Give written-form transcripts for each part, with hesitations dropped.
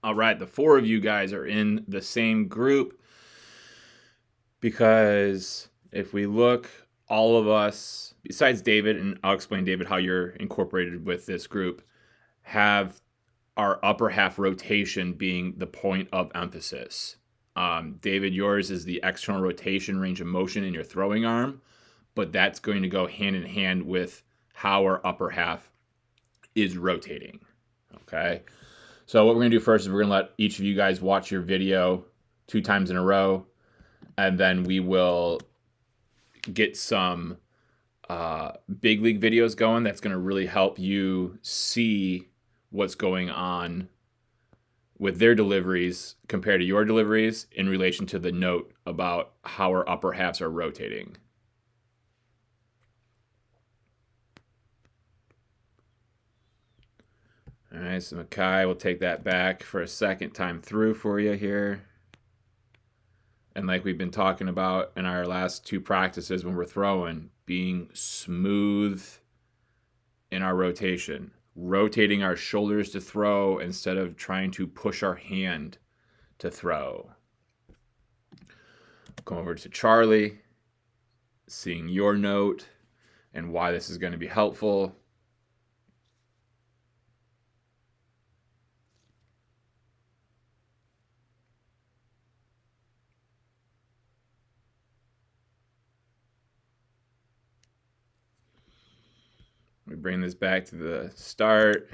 All right, the 4 of you guys are in the same group because if we look, all of us, besides David, and I'll explain, David, how you're incorporated with this group, have our upper half rotation being the point of emphasis. David, yours is the external rotation range of motion in your throwing arm, but that's going to go hand in hand with how our upper half is rotating. Okay. So what we're going to do first is we're going to let each of you guys watch your video 2 times in a row, and then we will get some big league videos going that's going to really help you see what's going on with their deliveries compared to your deliveries in relation to the note about how our upper halves are rotating. All right, so Makai will take that back for a second time through for you here. And like we've been talking about in our last 2 practices when we're throwing, being smooth in our rotation, rotating our shoulders to throw instead of trying to push our hand to throw. Come over to Charlie, seeing your note and why this is going to be helpful. We bring this back to the start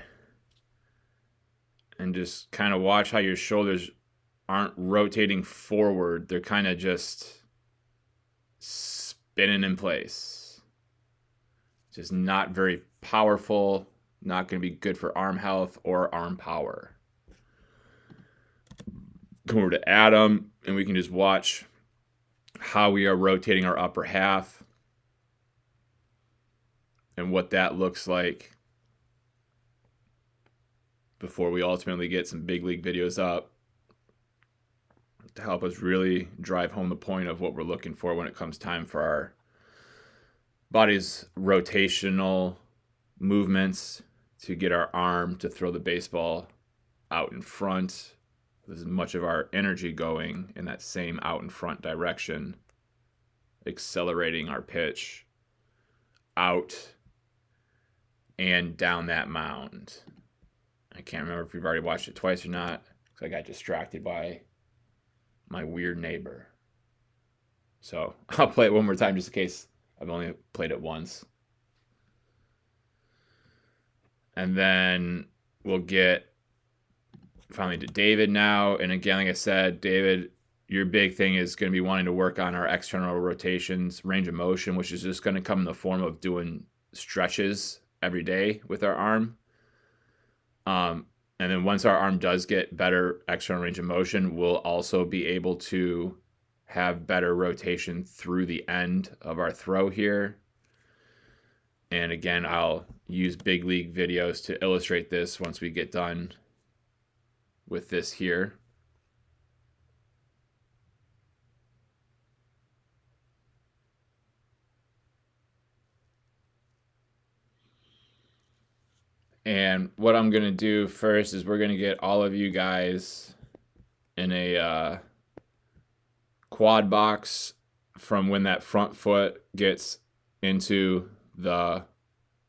and just kind of watch how your shoulders aren't rotating forward. They're kind of just spinning in place. Just not very powerful, not going to be good for arm health or arm power. Come over to Adam, and we can just watch how we are rotating our upper half and what that looks like before we ultimately get some big league videos up to help us really drive home the point of what we're looking for when it comes time for our body's rotational movements to get our arm to throw the baseball out in front. There's much of our energy going in that same out in front direction, accelerating our pitch out and down that mound. I can't remember if we've already watched it twice or not because I got distracted by my weird neighbor. So I'll play it one more time just in case I've only played it once. And then we'll get finally to David now. And again, like I said, David, your big thing is going to be wanting to work on our external rotations, range of motion, which is just going to come in the form of doing stretches every day with our arm. And then once our arm does get better external range of motion, we'll also be able to have better rotation through the end of our throw here. And again, I'll use big league videos to illustrate this once we get done with this here. And what I'm going to do first is we're going to get all of you guys in a quad box from when that front foot gets into the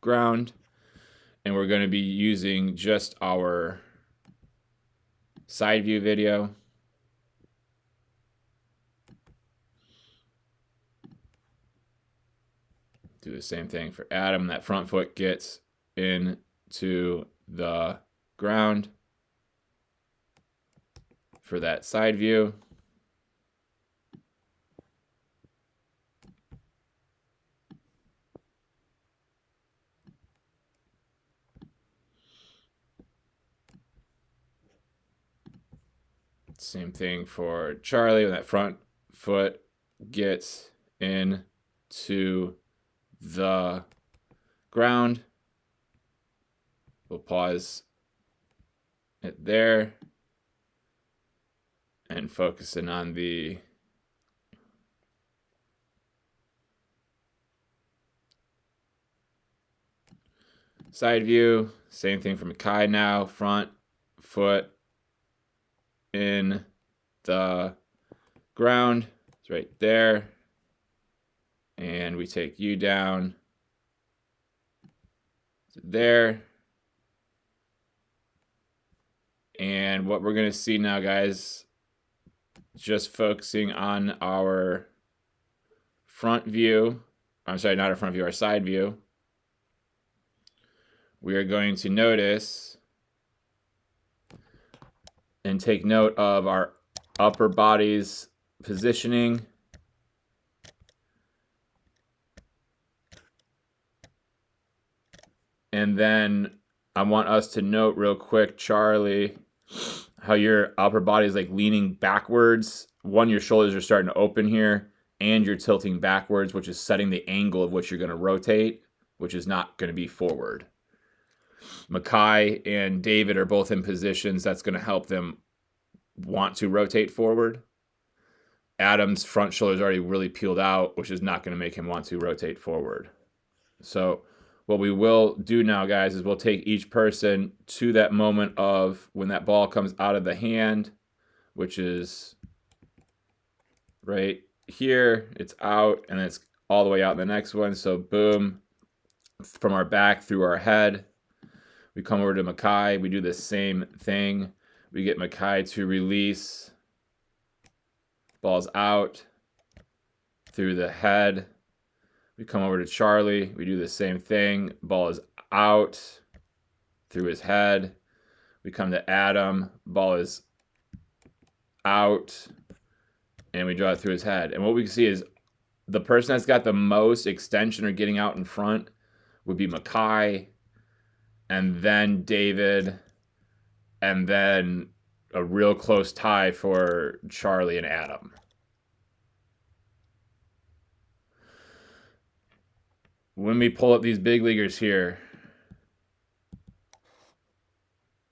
ground. And we're going to be using just our side view video. Do the same thing for Adam. That front foot gets into the ground for that side view. Same thing for Charlie when that front foot gets into the ground. We'll pause it there and focusing on the side view. Same thing for Makai now. Front foot in the ground. It's right there. And we take you down to there. And what we're going to see now, guys, just focusing on our front view. I'm sorry, not our front view, our side view. We are going to notice and take note of our upper body's positioning. And then I want us to note real quick, Charlie, how your upper body is like leaning backwards. One, your shoulders are starting to open here, and you're tilting backwards, which is setting the angle of which you're going to rotate, which is not going to be forward. Makai and David are both in positions that's going to help them want to rotate forward. Adam's front shoulder is already really peeled out, which is not going to make him want to rotate forward. So what we will do now, guys, is we'll take each person to that moment of when that ball comes out of the hand, which is right here. It's out, and it's all the way out in the next one. So boom, from our back through our head. We come over to Makai. We do the same thing. We get Makai to release. Ball's out through the head. We come over to Charlie. We do the same thing. Ball is out through his head. We come to Adam. Ball is out. And we draw it through his head. And what we can see is the person that's got the most extension or getting out in front would be Makai. And then David. And then a real close tie for Charlie and Adam. When we pull up these big leaguers here,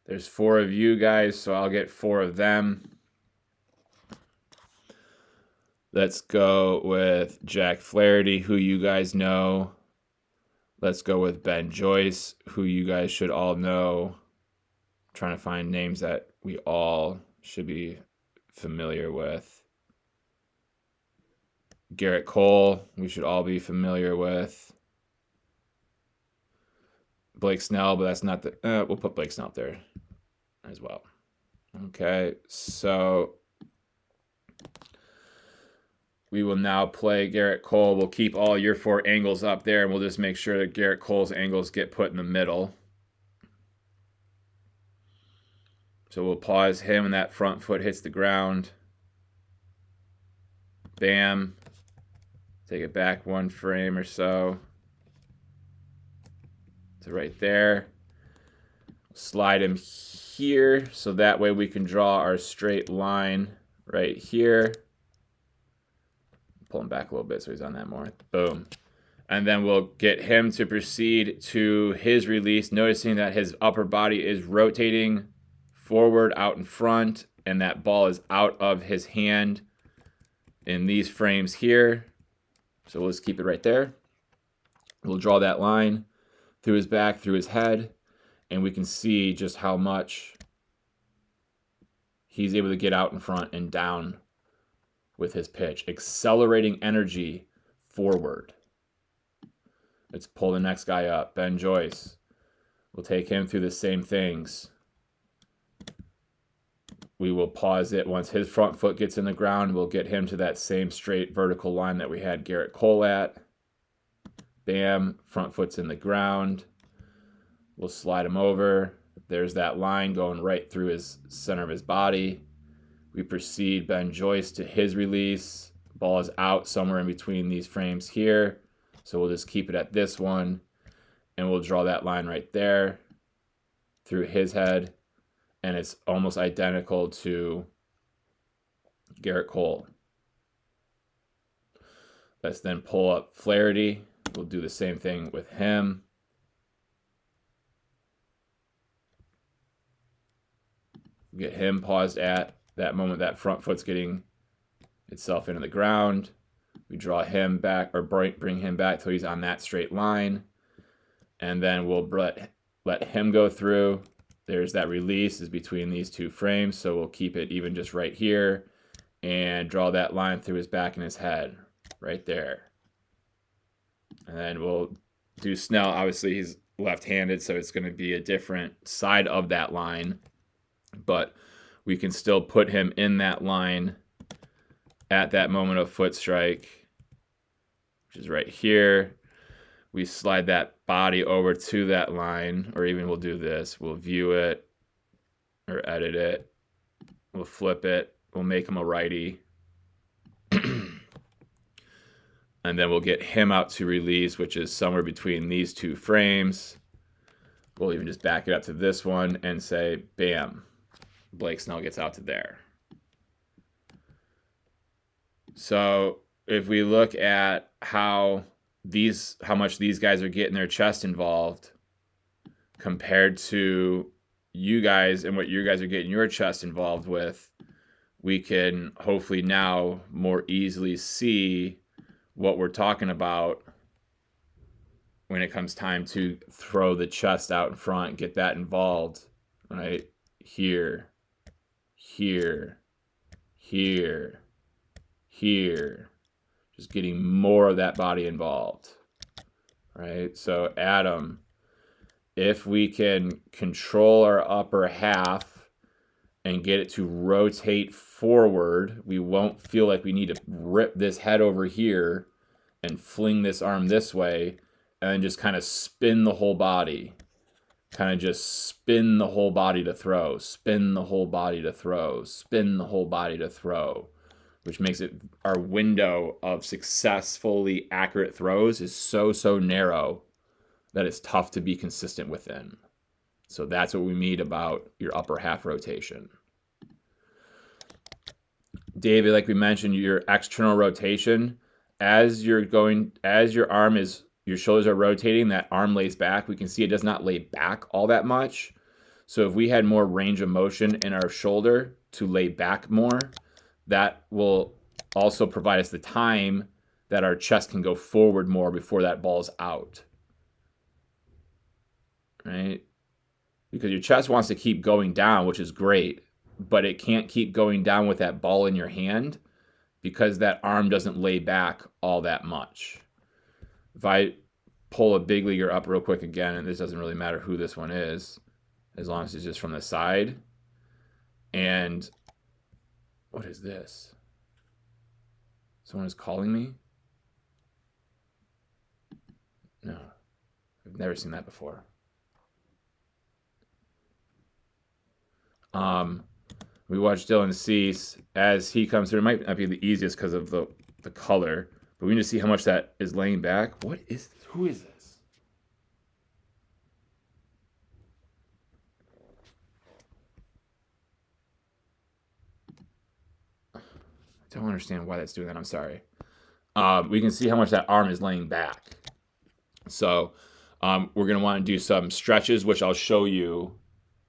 there's 4 of you guys, so I'll get 4 of them. Let's go with Jack Flaherty, who you guys know. Let's go with Ben Joyce, who you guys should all know. I'm trying to find names that we all should be familiar with. Garrett Cole, we should all be familiar with. Blake Snell, but that's not the... we'll put Blake Snell up there as well. Okay, so we will now play Garrett Cole. We'll keep all your 4 angles up there, and we'll just make sure that Garrett Cole's angles get put in the middle. So we'll pause him, and that front foot hits the ground. Bam. Take it back 1 frame or so. So right there. Slide him here, so that way we can draw our straight line right here. Pull him back a little bit so he's on that more. Boom. And then we'll get him to proceed to his release, noticing that his upper body is rotating forward out in front, and that ball is out of his hand in these frames here. So we'll just keep it right there. We'll draw that line through his back, through his head, and we can see just how much he's able to get out in front and down with his pitch, accelerating energy forward. Let's pull the next guy up, Ben Joyce. We'll take him through the same things. We will pause it. Once his front foot gets in the ground, we'll get him to that same straight vertical line that we had Garrett Cole at. Bam, front foot's in the ground. We'll slide him over. There's that line going right through his center of his body. We proceed Ben Joyce to his release. Ball is out somewhere in between these frames here. So we'll just keep it at this one. And we'll draw that line right there through his head. And it's almost identical to Garrett Cole. Let's then pull up Flaherty. We'll do the same thing with him. Get him paused at that moment that front foot's getting itself into the ground. We draw him back, or bring him back till he's on that straight line. And then we'll let him go through. there's that release is between these two frames. So we'll keep it even just right here and draw that line through his back and his head right there. And then we'll do Snell. Obviously, he's left-handed, so it's going to be a different side of that line. But we can still put him in that line at that moment of foot strike, which is right here. We slide that body over to that line, or even we'll do this. We'll view it or edit it. We'll flip it. We'll make him a righty. And then we'll get him out to release, which is somewhere between these two frames. We'll even just back it up to this one and say, bam, Blake Snell gets out to there. So if we look at how much these guys are getting their chest involved compared to you guys and what you guys are getting your chest involved with, we can hopefully now more easily see what we're talking about when it comes time to throw the chest out in front, get that involved, right? Here, here, here, here. Just getting more of that body involved, right? So Adam, if we can control our upper half and get it to rotate forward, we won't feel like we need to rip this head over here and fling this arm this way and then just kind of spin the whole body. Kind of just spin the whole body to throw, spin the whole body to throw, spin the whole body to throw, which makes it our window of successfully accurate throws is so narrow that it's tough to be consistent within. So that's what we mean about your upper half rotation. David, like we mentioned, your external rotation, as your shoulders are rotating, that arm lays back. We can see it does not lay back all that much. So if we had more range of motion in our shoulder to lay back more, that will also provide us the time that our chest can go forward more before that ball's out. Right? Because your chest wants to keep going down, which is great, but it can't keep going down with that ball in your hand because that arm doesn't lay back all that much. If I pull a big leaguer up real quick again, and this doesn't really matter who this one is, as long as it's just from the side. And what is this? Someone is calling me? No, I've never seen that before. We watched Dylan Cease as he comes through. It might not be the easiest because of the color, but we need to see how much that is laying back. What is this? Who is this? I don't understand why that's doing that. I'm sorry. We can see how much that arm is laying back. So we're going to want to do some stretches, which I'll show you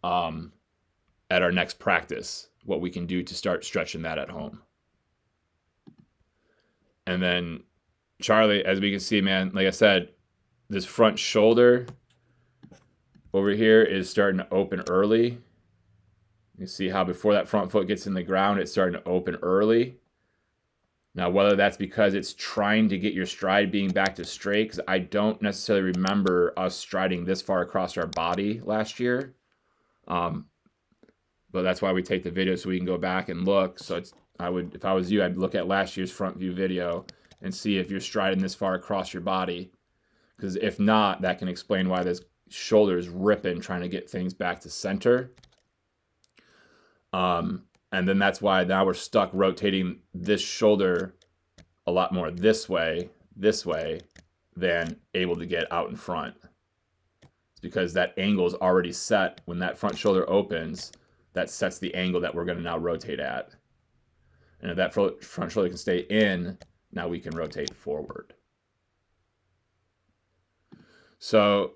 at our next practice, what we can do to start stretching that at home. And then Charlie, as we can see, man, like I said, this front shoulder over here is starting to open early. You see how before that front foot gets in the ground, it's starting to open early. Now, whether that's because it's trying to get your stride being back to straight, because I don't necessarily remember us striding this far across our body last year. But that's why we take the video so we can go back and look. So if I was you, I'd look at last year's front view video and see if you're striding this far across your body. Because if not, that can explain why this shoulder is ripping, trying to get things back to center. And then that's why now we're stuck rotating this shoulder a lot more this way than able to get out in front. It's because that angle is already set. When that front shoulder opens, that sets the angle that we're going to now rotate at. And if that front shoulder can stay in, now we can rotate forward. So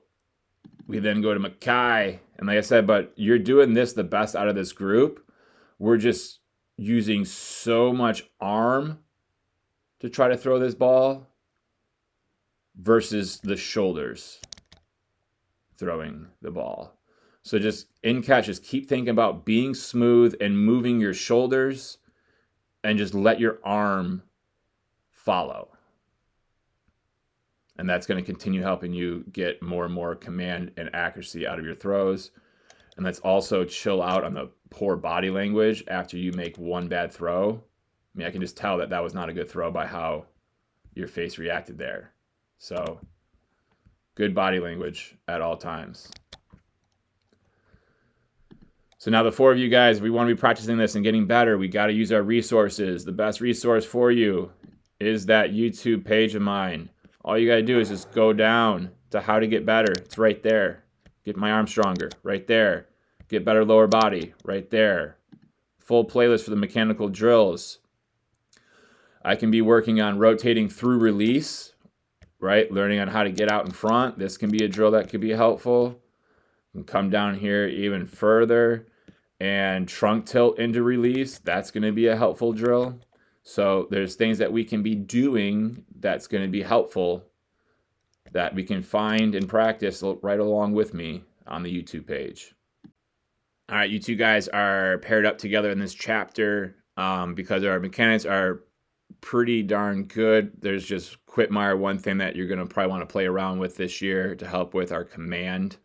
we then go to Makai. And like I said, but you're doing this the best out of this group. We're just using so much arm to try to throw this ball versus the shoulders throwing the ball. So just in catch, just keep thinking about being smooth and moving your shoulders, and just let your arm follow. And that's going to continue helping you get more and more command and accuracy out of your throws. And let's also chill out on the poor body language after you make one bad throw. I mean, I can just tell that that was not a good throw by how your face reacted there. So good body language at all times. So now the four of you guys, we want to be practicing this and getting better. We got to use our resources. The best resource for you is that YouTube page of mine. All you got to do is just go down to how to get better. It's right there. Get my arm stronger. Right there. Get better lower body. Right there. Full playlist for the mechanical drills. I can be working on rotating through release, right? Learning on how to get out in front. This can be a drill that could be helpful. And come down here even further and trunk tilt into release. That's going to be a helpful drill. So there's things that we can be doing that's going to be helpful that we can find and practice right along with me on the YouTube page. All right, you two guys are paired up together in this chapter because our mechanics are pretty darn good. There's just Quitmeyer, one thing that you're going to probably want to play around with this year to help with our command.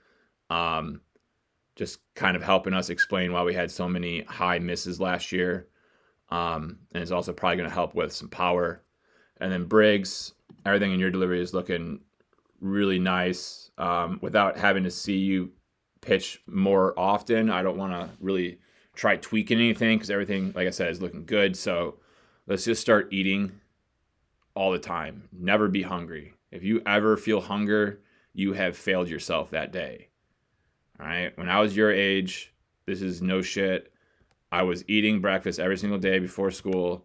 Just kind of helping us explain why we had so many high misses last year. And it's also probably going to help with some power. And then Briggs, everything in your delivery is looking really nice. Without having to see you pitch more often, I don't want to really try tweaking anything because everything, like I said, is looking good. So let's just start eating all the time. Never be hungry. If you ever feel hunger, you have failed yourself that day. All right. When I was your age, this is no shit. I was eating breakfast every single day before school.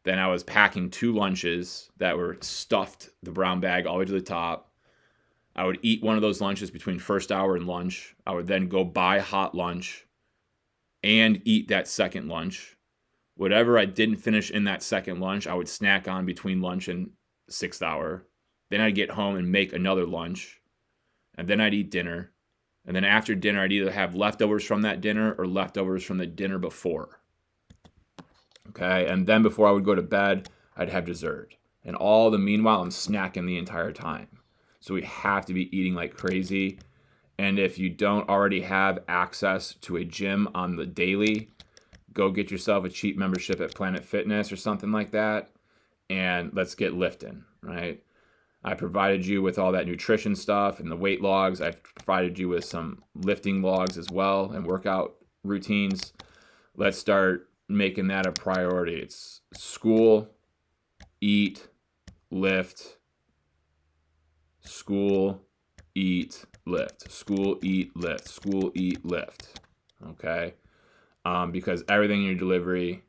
Then I was packing 2 lunches that were stuffed, the brown bag all the way to the top. I would eat one of those lunches between first hour and lunch. I would then go buy hot lunch and eat that second lunch. Whatever I didn't finish in that second lunch, I would snack on between lunch and 6th hour. Then I'd get home and make another lunch. And then I'd eat dinner. And then after dinner, I'd either have leftovers from that dinner or leftovers from the dinner before. Okay, and then before I would go to bed, I'd have dessert. And all the meanwhile, I'm snacking the entire time. So we have to be eating like crazy. And if you don't already have access to a gym on the daily, go get yourself a cheap membership at Planet Fitness or something like that. And let's get lifting, right? I provided you with all that nutrition stuff and the weight logs. I've provided you with some lifting logs as well and workout routines. Let's start making that a priority. It's school, eat, lift, school, eat, lift, school, eat, lift, school, eat, lift. Okay? Because everything in your delivery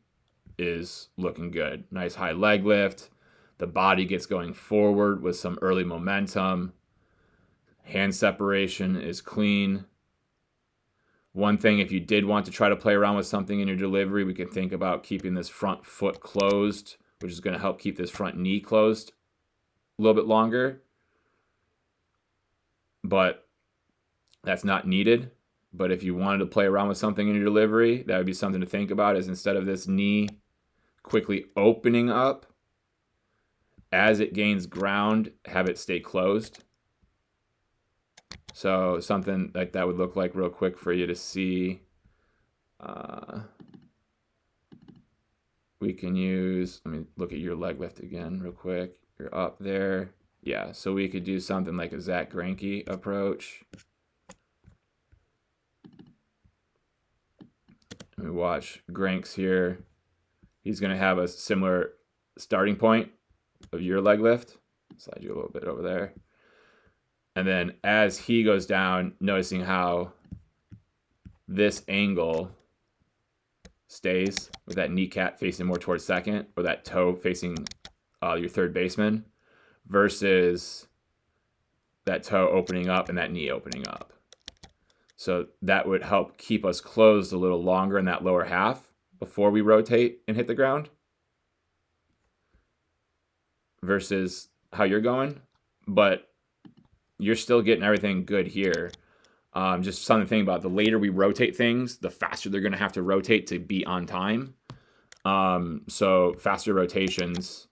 is looking good. Nice high leg lift. The body gets going forward with some early momentum. Hand separation is clean. One thing, if you did want to try to play around with something in your delivery, we can think about keeping this front foot closed, which is going to help keep this front knee closed a little bit longer. But that's not needed. But if you wanted to play around with something in your delivery, that would be something to think about, is instead of this knee quickly opening up, as it gains ground, have it stay closed. So something like that would look like real quick for you to see. We can use, let me look at your leg lift again real quick. You're up there. Yeah, so we could do something like a Zach Greinke approach. Let me watch Granks here. He's going to have a similar starting point of your leg lift. Slide you a little bit over there. And then as he goes down, noticing how this angle stays with that kneecap facing more towards second, or that toe facing your third baseman, versus that toe opening up and that knee opening up. So that would help keep us closed a little longer in that lower half before we rotate and hit the ground, versus how you're going. But you're still getting everything good here. Just something to think about. The later we rotate things, the faster they're going to have to rotate to be on time. So faster rotations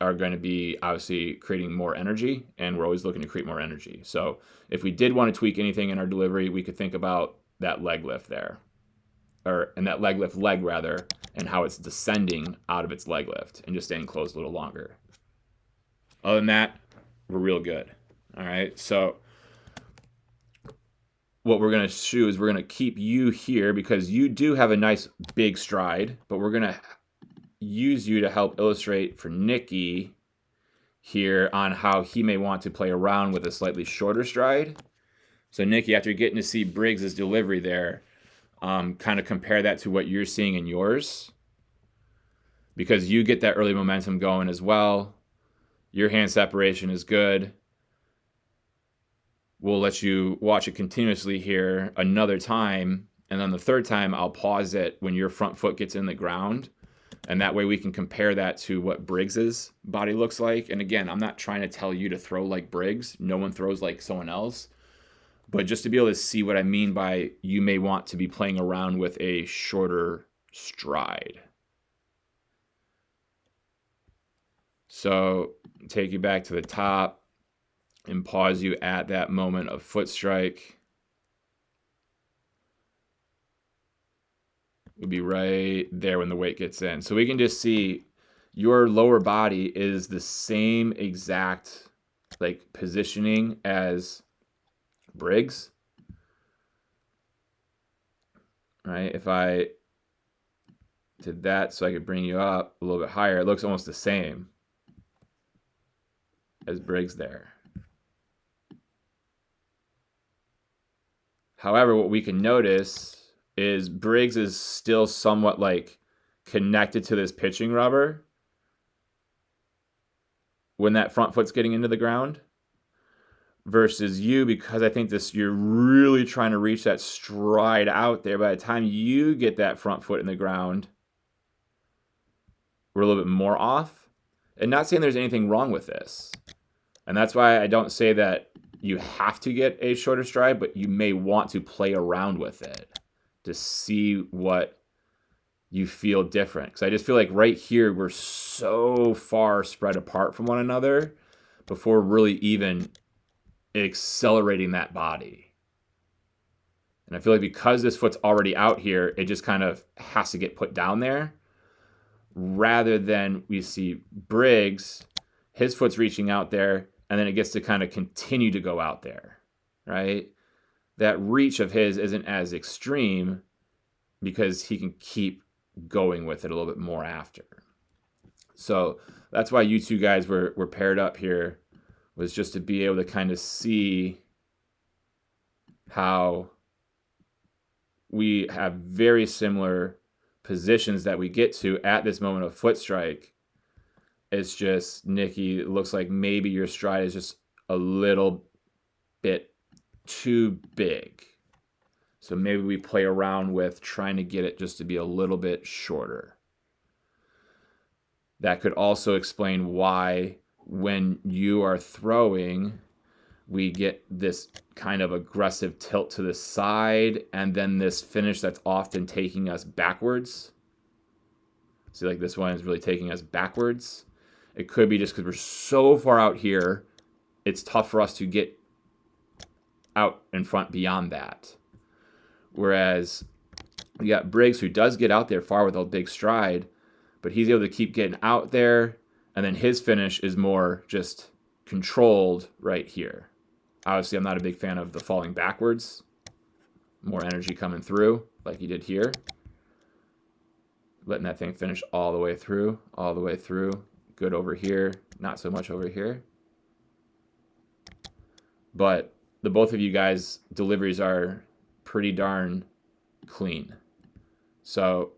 are going to be obviously creating more energy, and we're always looking to create more energy. So if we did want to tweak anything in our delivery, we could think about that leg lift there, and that leg lift leg rather, and how it's descending out of its leg lift and just staying closed a little longer. Other than that, we're real good. All right, so what we're going to do is we're going to keep you here because you do have a nice big stride, but we're going to use you to help illustrate for Nikki here on how he may want to play around with a slightly shorter stride. So Nikki, after getting to see Briggs's delivery there, kind of compare that to what you're seeing in yours, because you get that early momentum going as well. Your hand separation is good. We'll let you watch it continuously here another time, and then the third time I'll pause it when your front foot gets in the ground, and that way we can compare that to what Briggs's body looks like. And again, I'm not trying to tell you to throw like Briggs. No one throws like someone else. But just to be able to see what I mean by you may want to be playing around with a shorter stride. So take you back to the top and pause you at that moment of foot strike. We'll be right there when the weight gets in. So we can just see your lower body is the same exact like positioning as Briggs. Right? If I did that so I could bring you up a little bit higher, it looks almost the same as Briggs there. However, what we can notice is Briggs is still somewhat like connected to this pitching rubber when that front foot's getting into the ground, versus you, because I think you're really trying to reach that stride out there. By the time you get that front foot in the ground, we're a little bit more off. And not saying there's anything wrong with this. And that's why I don't say that you have to get a shorter stride, but you may want to play around with it to see what you feel different. Because I just feel like right here, we're so far spread apart from one another before really even accelerating that body. And I feel like because this foot's already out here, it just kind of has to get put down there, rather than we see Briggs, his foot's reaching out there, and then it gets to kind of continue to go out there, right? That reach of his isn't as extreme because he can keep going with it a little bit more after. So that's why you two guys were paired up here, was just to be able to kind of see how we have very similar positions that we get to at this moment of foot strike. It's just, Nikki, it looks like maybe your stride is just a little bit too big. So maybe we play around with trying to get it just to be a little bit shorter. That could also explain why when you are throwing, we get this kind of aggressive tilt to the side, and then this finish that's often taking us backwards. See, like this one is really taking us backwards. It could be just because we're so far out here, it's tough for us to get out in front beyond that. Whereas we got Briggs, who does get out there far with a big stride, but he's able to keep getting out there, and then his finish is more just controlled right here. Obviously, I'm not a big fan of the falling backwards. More energy coming through, like he did here. Letting that thing finish all the way through, all the way through. Good over here, not so much over here. But the both of you guys' deliveries are pretty darn clean. So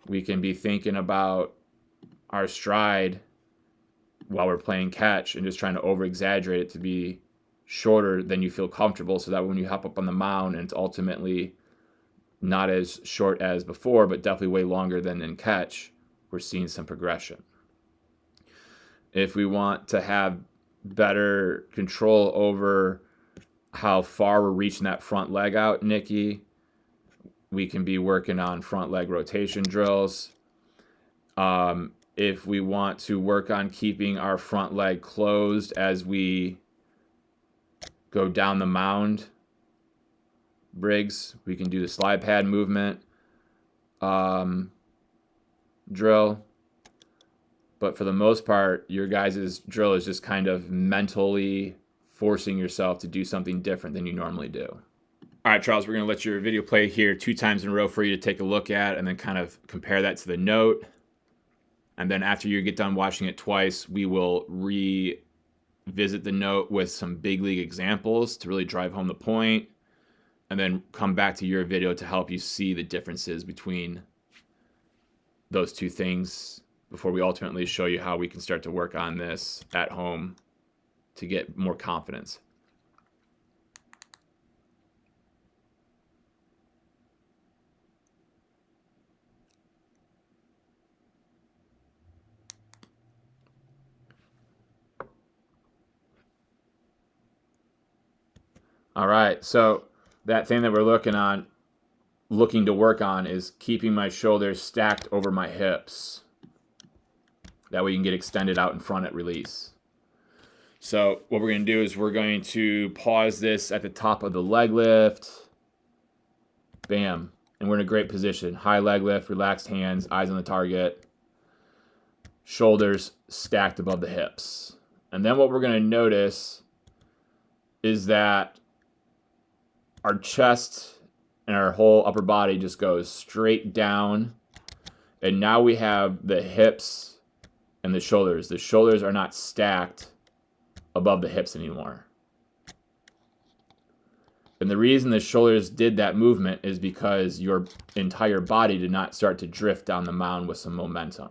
we can be thinking about our stride while we're playing catch and just trying to over-exaggerate it to be shorter than you feel comfortable, so that when you hop up on the mound and it's ultimately not as short as before, but definitely way longer than in catch, we're seeing some progression. If we want to have better control over how far we're reaching that front leg out, Nikki, we can be working on front leg rotation drills. If we want to work on keeping our front leg closed as we go down the mound, Briggs, we can do the slide pad movement drill. But for the most part, your guys' drill is just kind of mentally forcing yourself to do something different than you normally do. All right, Charles, we're going to let your video play here 2 times in a row for you to take a look at and then kind of compare that to the note. And then after you get done watching it twice, we will revisit the note with some big league examples to really drive home the point, and then come back to your video to help you see the differences between those 2 things before we ultimately show you how we can start to work on this at home to get more confidence. All right, so that thing that we're looking to work on is keeping my shoulders stacked over my hips. That way you can get extended out in front at release. So what we're going to do is we're going to pause this at the top of the leg lift. Bam. And we're in a great position. High leg lift, relaxed hands, eyes on the target. Shoulders stacked above the hips. And then what we're going to notice is that our chest and our whole upper body just goes straight down. And now we have the hips and the shoulders. The shoulders are not stacked above the hips anymore. And the reason the shoulders did that movement is because your entire body did not start to drift down the mound with some momentum.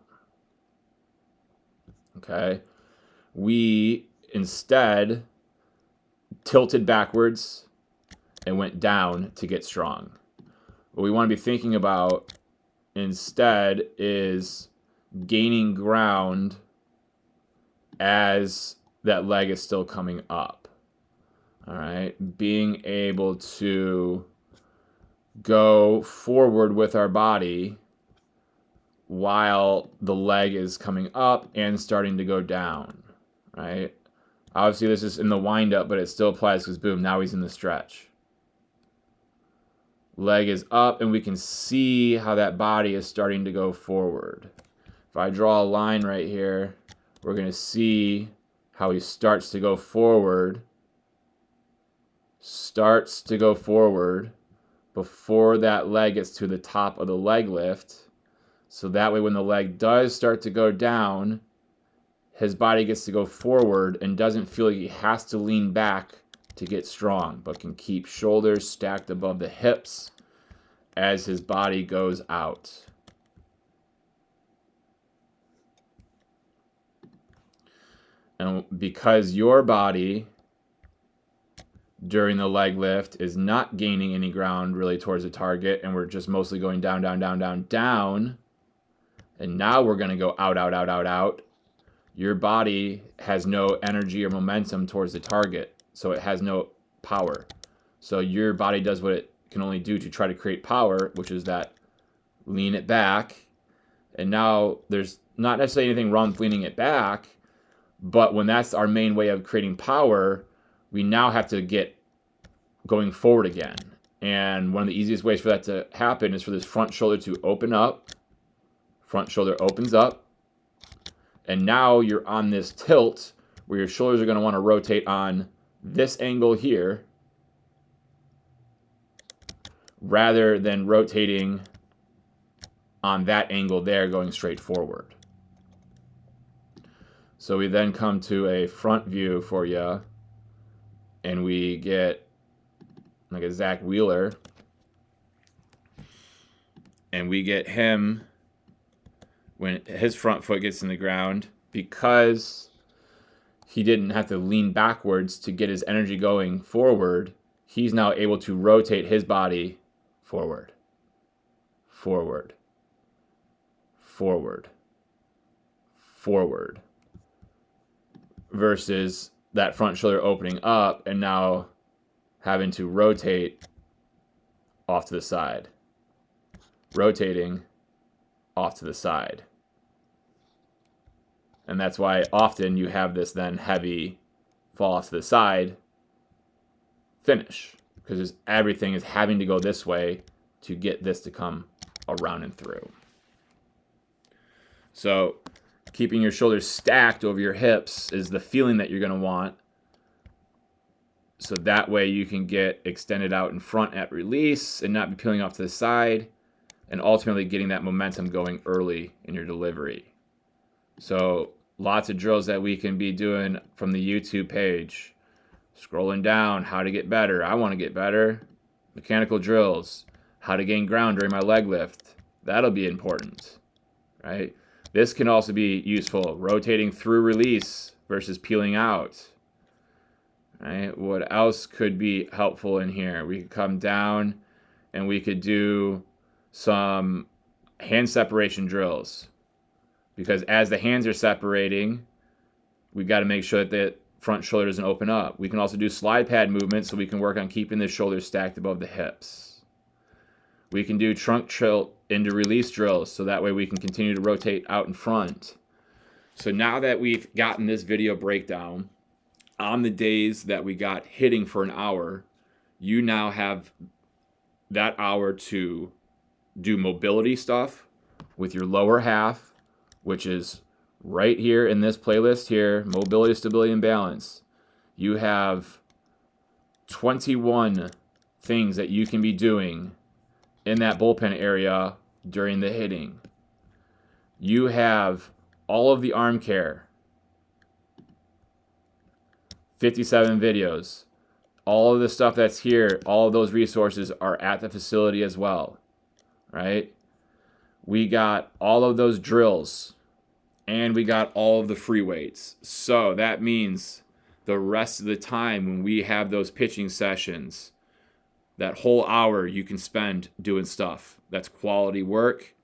Okay? We instead tilted backwards and went down to get strong. What we want to be thinking about instead is gaining ground as that leg is still coming up. All right, being able to go forward with our body while the leg is coming up and starting to go down, right? Obviously this is in the wind up, but it still applies because boom, now he's in the stretch. Leg is up and we can see how that body is starting to go forward. If I draw a line right here, we're going to see how he starts to go forward before that leg gets to the top of the leg lift. So that way when the leg does start to go down, his body gets to go forward and doesn't feel like he has to lean back to get strong, but can keep shoulders stacked above the hips as his body goes out. And because your body during the leg lift is not gaining any ground really towards the target, and we're just mostly going down, down, down, down, down, and now we're going to go out, out, out, out, out, your body has no energy or momentum towards the target, so it has no power. So your body does what it can only do to try to create power, which is that lean it back. And now there's not necessarily anything wrong with leaning it back, but when that's our main way of creating power, we now have to get going forward again. And one of the easiest ways for that to happen is for this front shoulder to open up. Front shoulder opens up. And now you're on this tilt where your shoulders are going to want to rotate on this angle here rather than rotating on that angle there going straight forward. So we then come to a front view for you, and we get like a Zach Wheeler, and we get him when his front foot gets in the ground, because he didn't have to lean backwards to get his energy going forward, he's now able to rotate his body forward, forward, forward, forward, versus that front shoulder opening up and now having to rotate off to the side, rotating off to the side. And that's why often you have this then heavy fall off to the side finish, because everything is having to go this way to get this to come around and through. So keeping your shoulders stacked over your hips is the feeling that you're going to want. So that way you can get extended out in front at release and not be peeling off to the side, and ultimately getting that momentum going early in your delivery. So lots of drills that we can be doing from the YouTube page. Scrolling down, how to get better. I want to get better. Mechanical drills. How to gain ground during my leg lift. That'll be important, right? This can also be useful. Rotating through release versus peeling out. Right? What else could be helpful in here? We could come down and we could do some hand separation drills. Because as the hands are separating, we got to make sure that the front shoulder doesn't open up. We can also do slide pad movements so we can work on keeping the shoulders stacked above the hips. We can do trunk tilt into release drills so that way we can continue to rotate out in front. So now that we've gotten this video breakdown, on the days that we got hitting for an hour, you now have that hour to do mobility stuff with your lower half, which is right here in this playlist here, mobility, stability, and balance. You have 21 things that you can be doing in that bullpen area during the hitting. You have all of the arm care, 57 videos. All of the stuff that's here, all of those resources are at the facility as well, right? We got all of those drills, and we got all of the free weights. So that means the rest of the time when we have those pitching sessions, that whole hour you can spend doing stuff that's quality work,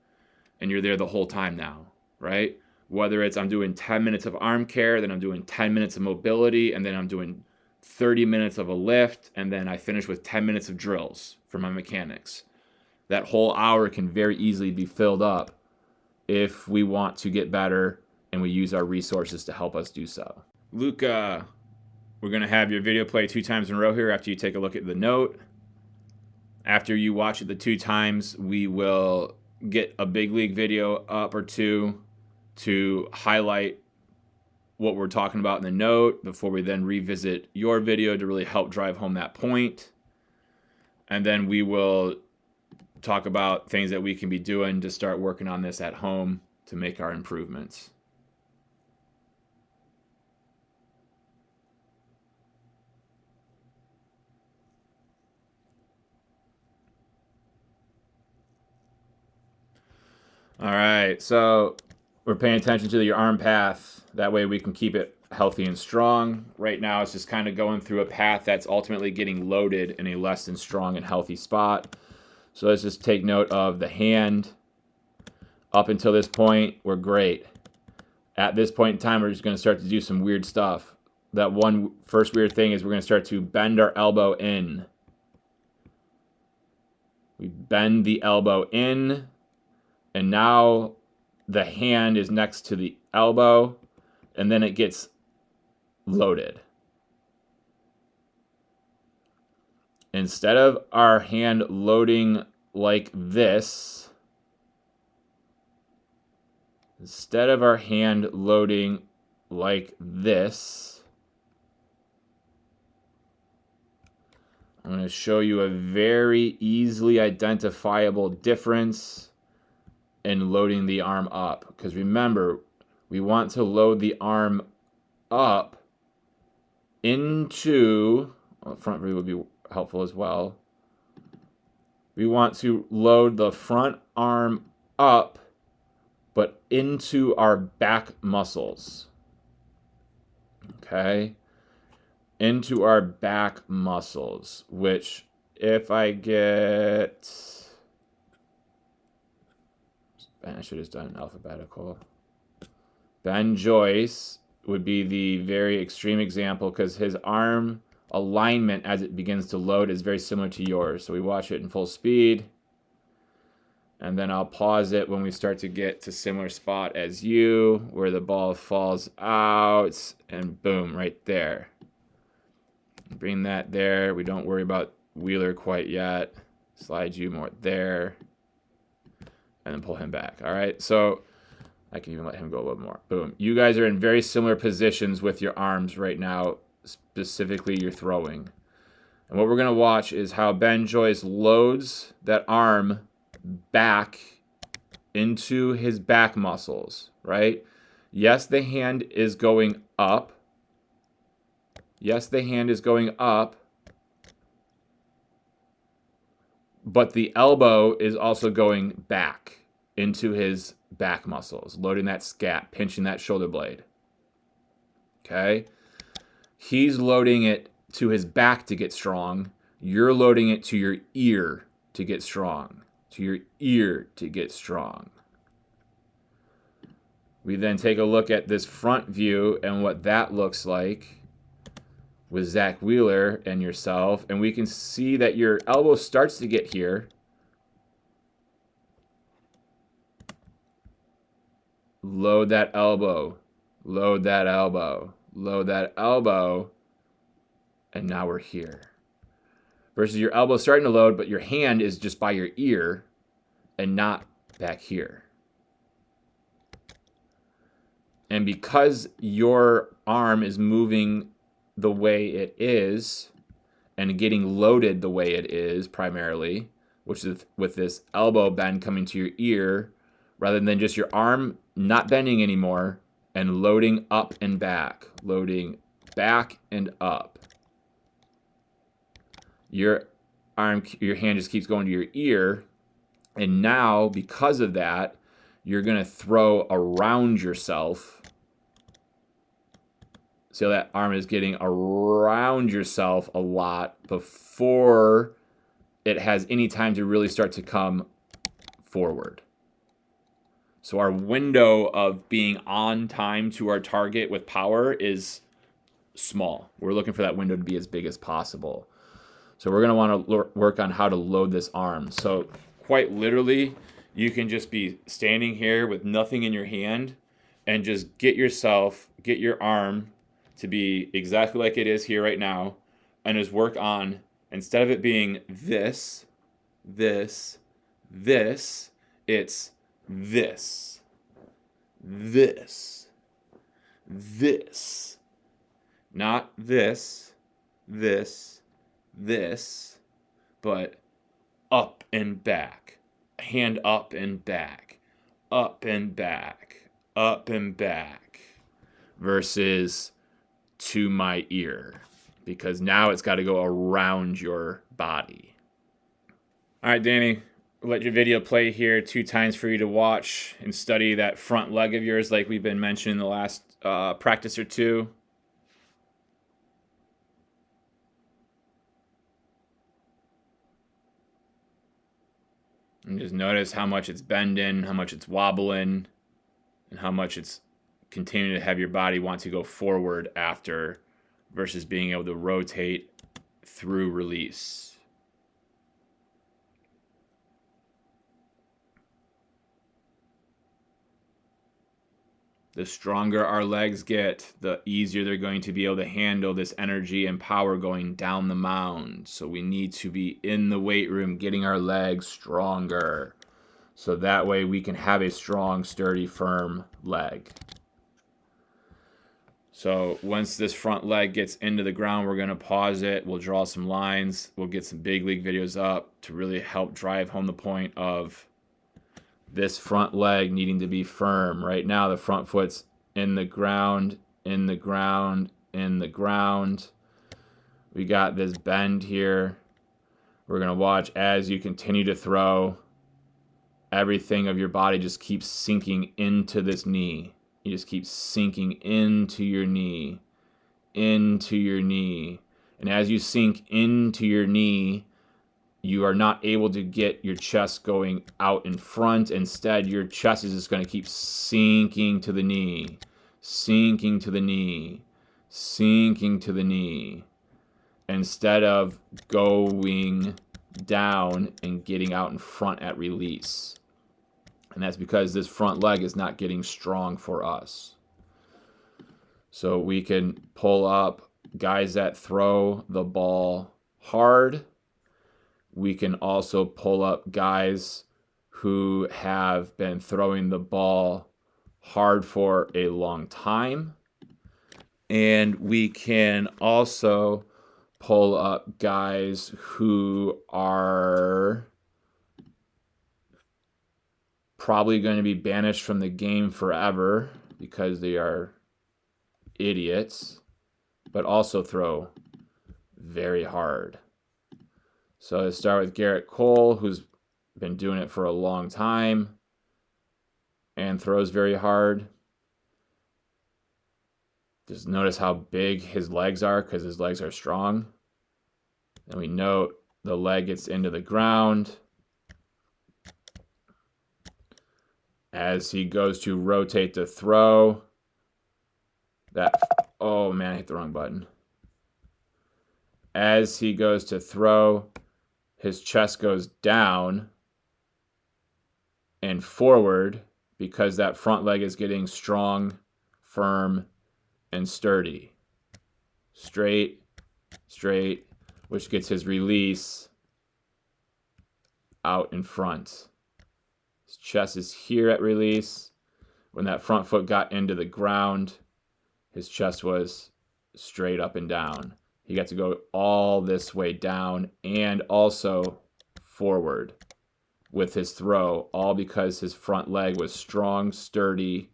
and you're there the whole time now, right? Whether it's I'm doing 10 minutes of arm care, then I'm doing 10 minutes of mobility, and then I'm doing 30 minutes of a lift, and then I finish with 10 minutes of drills for my mechanics. That whole hour can very easily be filled up if we want to get better and we use our resources to help us do so. Lucca, we're going to have your video play 2 times in a row here after you take a look at the note. After you watch it the 2 times, we will get a big league video up or 2 to highlight what we're talking about in the note before we then revisit your video to really help drive home that point. And then we will talk about things that we can be doing to start working on this at home to make our improvements. All right, so we're paying attention to your arm path. That way we can keep it healthy and strong. Right now it's just kind of going through a path that's ultimately getting loaded in a less than strong and healthy spot. So let's just take note of the hand. Up until this point, we're great. At this point in time, we're just going to start to do some weird stuff. That one first weird thing is we're going to start to bend our elbow in. We bend the elbow in, and now the hand is next to the elbow, and then it gets loaded. Instead of our hand loading like this, I'm going to show you a very easily identifiable difference in loading the arm up. Because remember, we want to load the arm up into, well, front view would be helpful as well. We want to load the front arm up, but into our back muscles. Okay? Into our back muscles, which if I get, I should have done alphabetical. Ben Joyce would be the very extreme example because his arm alignment as it begins to load is very similar to yours. So we watch it in full speed. And then I'll pause it when we start to get to similar spot as you, where the ball falls out, and boom, right there. Bring that there. We don't worry about Wheeler quite yet. Slide you more there. And then pull him back. All right, so I can even let him go a little more. Boom. You guys are in very similar positions with your arms right now, specifically your throwing. And what we're going to watch is how Ben Joyce loads that arm back into his back muscles, right? Yes, the hand is going up. Yes, the hand is going up. But the elbow is also going back into his back muscles, loading that scap, pinching that shoulder blade. Okay? He's loading it to his back to get strong. You're loading it to your ear to get strong. To your ear to get strong. We then take a look at this front view and what that looks like with Zach Wheeler and yourself, and we can see that your elbow starts to get here. Load that elbow, load that elbow, load that elbow, and now we're here. Versus your elbow starting to load, but your hand is just by your ear and not back here. And because your arm is moving the way it is and getting loaded the way it is primarily, which is with this elbow bend coming to your ear rather than just your arm not bending anymore and loading up and back, loading back and up. Your hand just keeps going to your ear, and now because of that, you're going to throw around yourself. So that arm is getting around yourself a lot before it has any time to really start to come forward. So our window of being on time to our target with power is small. We're looking for that window to be as big as possible. So we're going to want to work on how to load this arm. So quite literally, you can just be standing here with nothing in your hand and just get your arm to be exactly like it is here right now, and just work on, instead of it being this, it's this, not this, but up and back, hand up and back, up and back, up and back, versus to my ear, because now it's got to go around your body. All right, Danny, let your video play here 2 times for you to watch and study that front leg of yours like we've been mentioning the last practice or 2. And just notice how much it's bending, how much it's wobbling, and how much it's continuing to have your body want to go forward after versus being able to rotate through release. The stronger our legs get, the easier they're going to be able to handle this energy and power going down the mound. So we need to be in the weight room getting our legs stronger. So that way we can have a strong, sturdy, firm leg. So once this front leg gets into the ground, we're going to pause it. We'll draw some lines. We'll get some big league videos up to really help drive home the point of this front leg needing to be firm. Right now, the front foot's in the ground, in the ground, in the ground. We got this bend here. We're going to watch as you continue to throw. Everything of your body just keeps sinking into this knee. You just keep sinking into your knee, into your knee. And as you sink into your knee, you are not able to get your chest going out in front. Instead, your chest is just going to keep sinking to the knee, sinking to the knee, sinking to the knee. instead of going down and getting out in front at release. And that's because this front leg is not getting strong for us. So we can pull up guys that throw the ball hard. We can also pull up guys who have been throwing the ball hard for a long time. And we can also pull up guys who are probably going to be banished from the game forever because they are idiots, but also throw very hard. So let's start with Garrett Cole, who's been doing it for a long time and throws very hard. Just notice how big his legs are because his legs are strong. And we note the leg gets into the ground. As he goes to rotate to throw, oh man, I hit the wrong button. As he goes to throw, his chest goes down and forward because that front leg is getting strong, firm, and sturdy. Straight, straight, which gets his release out in front. His chest is here at release. When that front foot got into the ground, his chest was straight up and down. He got to go all this way down and also forward with his throw, all because his front leg was strong, sturdy,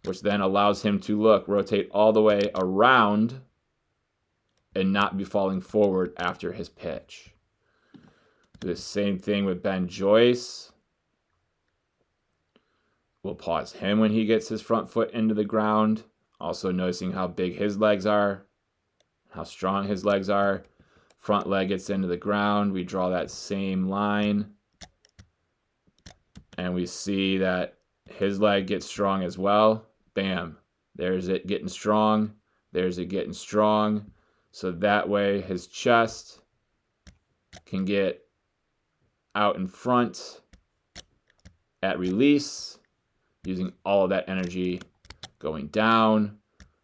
which then allows him to rotate all the way around and not be falling forward after his pitch. Do the same thing with Ben Joyce. We'll pause him when he gets his front foot into the ground. Also noticing how big his legs are, how strong his legs are. Front leg gets into the ground. We draw that same line. And we see that his leg gets strong as well. Bam. There's it getting strong. There's it getting strong. So that way his chest can get out in front at release, using all of that energy going down,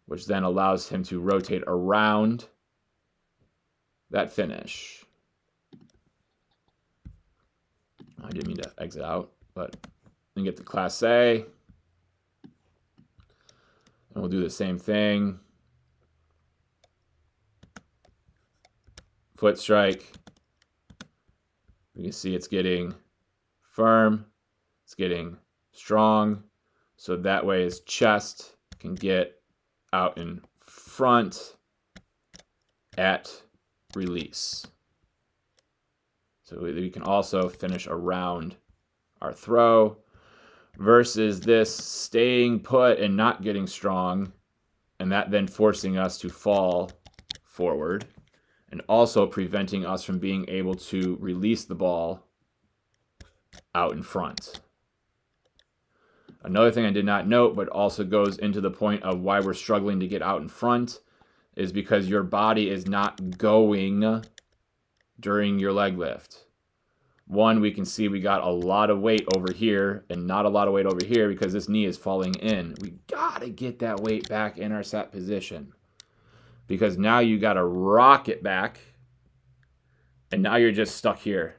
which then allows him to rotate around that finish. I didn't mean to exit out, but then get to Class A. And we'll do the same thing. Foot strike. We can see it's getting firm. It's getting strong. So that way his chest can get out in front at release. So we can also finish around our throw versus this staying put and not getting strong, and that then forcing us to fall forward and also preventing us from being able to release the ball out in front. Another thing I did not note, but also goes into the point of why we're struggling to get out in front, is because your body is not going during your leg lift. One, we can see we got a lot of weight over here and not a lot of weight over here because this knee is falling in. We got to get that weight back in our set position because now you got to rock it back and now you're just stuck here.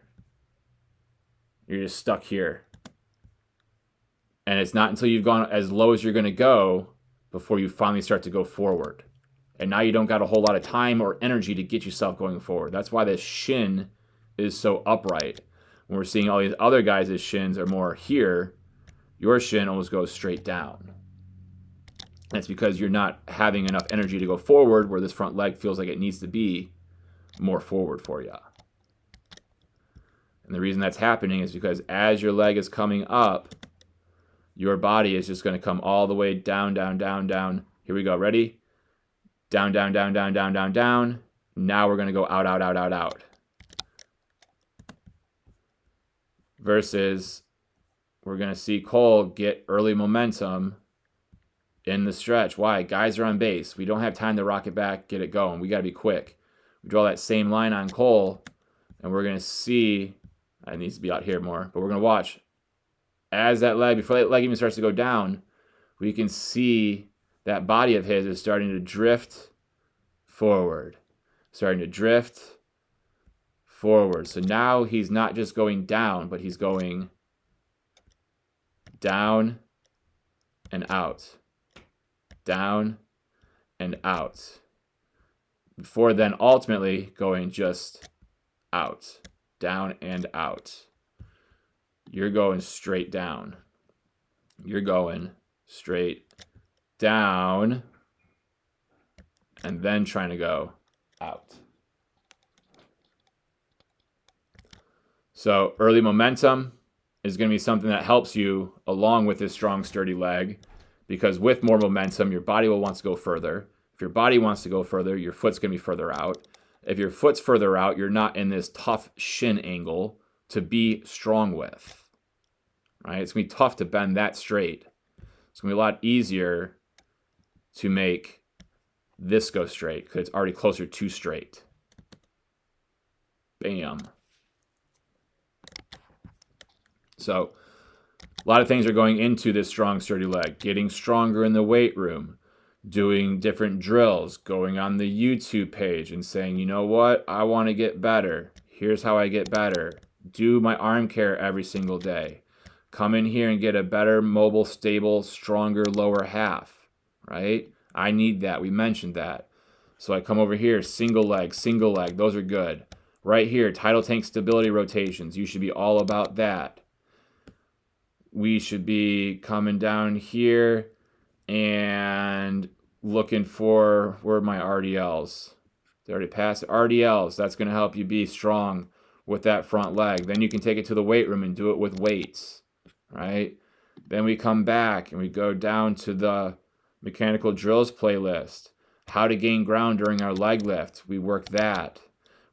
You're just stuck here. And it's not until you've gone as low as you're going to go before you finally start to go forward. And now you don't got a whole lot of time or energy to get yourself going forward. That's why this shin is so upright. When we're seeing all these other guys' shins are more here, your shin almost goes straight down. That's because you're not having enough energy to go forward where this front leg feels like it needs to be more forward for you. And the reason that's happening is because as your leg is coming up, your body is just going to come all the way down, down, down, down. Here we go. Ready? Down, down, down, down, down, down, down. Now we're going to go out, out, out, out, out. Versus we're going to see Cole get early momentum in the stretch. Why? Guys are on base. We don't have time to rock it back, get it going. We got to be quick. We draw that same line on Cole, and we're going to see, it needs to be out here more, but we're going to watch as that leg, before that leg even starts to go down, we can see that body of his is starting to drift forward. Starting to drift forward. So now he's not just going down, but he's going down and out. Down and out. Before then ultimately going just out. Down and out. You're going straight down. You're going straight down and then trying to go out. So early momentum is going to be something that helps you along with this strong, sturdy leg, because with more momentum, your body will want to go further. If your body wants to go further, your foot's going to be further out. If your foot's further out, you're not in this tough shin angle to be strong with. Right? It's going to be tough to bend that straight. It's going to be a lot easier to make this go straight because it's already closer to straight. Bam. So a lot of things are going into this strong, sturdy leg. Getting stronger in the weight room, doing different drills, going on the YouTube page and saying, you know what, I want to get better. Here's how I get better. Do my arm care every single day. Come in here and get a better, mobile, stable, stronger lower half, right? I need that. We mentioned that. So I come over here, single leg. Those are good. Right here, tidal tank stability rotations. You should be all about that. We should be coming down here and looking for, where are my RDLs? They already passed it. RDLs, that's going to help you be strong with that front leg. Then you can take it to the weight room and do it with weights. Right? Then we come back and we go down to the mechanical drills playlist. How to gain ground during our leg lift. We work that.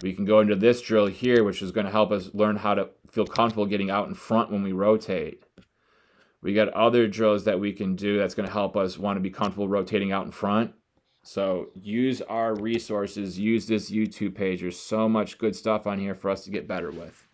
We can go into this drill here, which is going to help us learn how to feel comfortable getting out in front when we rotate. We got other drills that we can do that's going to help us want to be comfortable rotating out in front. So use our resources. Use this YouTube page. There's so much good stuff on here for us to get better with.